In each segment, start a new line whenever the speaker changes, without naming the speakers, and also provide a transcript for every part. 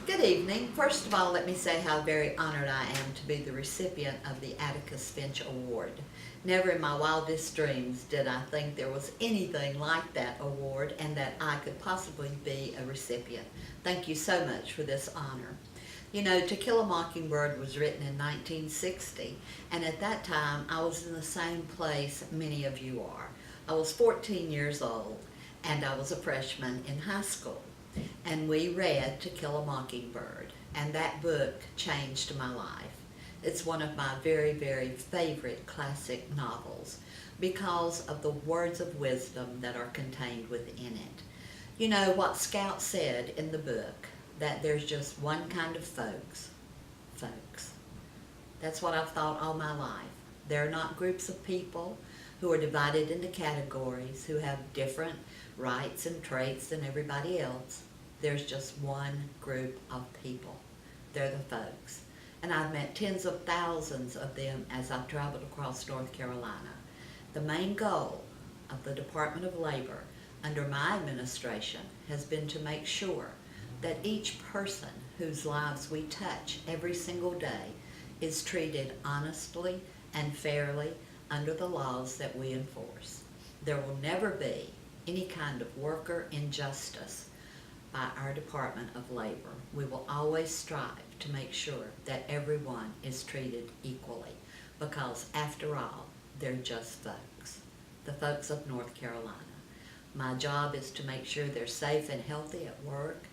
Good evening. First of all, let me say how very honored I am to be the recipient of the Atticus Finch Award. Never in my wildest dreams did I think there was anything like that award and that I could possibly be a recipient. Thank you so much for this honor. You know, To Kill a Mockingbird was written in 1960, and at that time I was in the same place many of you are. I was 14 years old, and I was a freshman in high school. And we read To Kill a Mockingbird, and that book changed my life. It's one of my very, very favorite classic novels because of the words of wisdom that are contained within it. You know what Scout said in the book, that there's just one kind of folks. That's what I've thought all my life. They're not groups of people who are divided into categories, who have different rights and traits than everybody else. There's just one group of people. They're the folks. And I've met tens of thousands of them as I've traveled across North Carolina. The main goal of the Department of Labor under my administration has been to make sure that each person whose lives we touch every single day is treated honestly and fairly under the laws that we enforce. There will never be any kind of worker injustice by our Department of Labor. We will always strive to make sure that everyone is treated equally because, after all, they're just folks, the folks of North Carolina. My job is to make sure they're safe and healthy at work,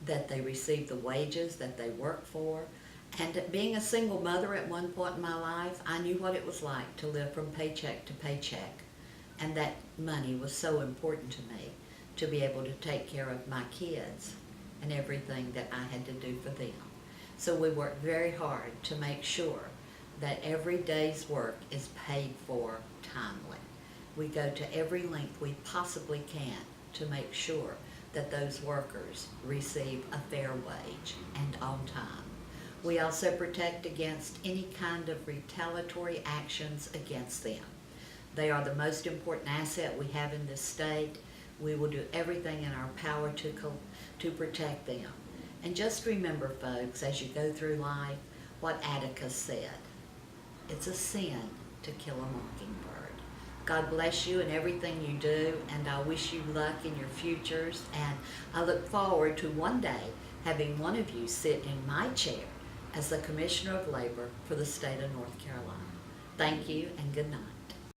that they receive the wages that they work for, and being a single mother at one point in my life, I knew what it was like to live from paycheck to paycheck, and that money was so important to me to be able to take care of my kids and everything that I had to do for them. So we work very hard to make sure that every day's work is paid for timely. We go to every length we possibly can to make sure that those workers receive a fair wage and on time. We also protect against any kind of retaliatory actions against them. They are the most important asset we have in this state. We will do everything in our power to protect them. And just remember, folks, as you go through life, what Atticus said. It's a sin to kill a mockingbird. God bless you in everything you do, and I wish you luck in your futures, and I look forward to one day having one of you sit in my chair as the Commissioner of Labor for the state of North Carolina. Thank you and good night.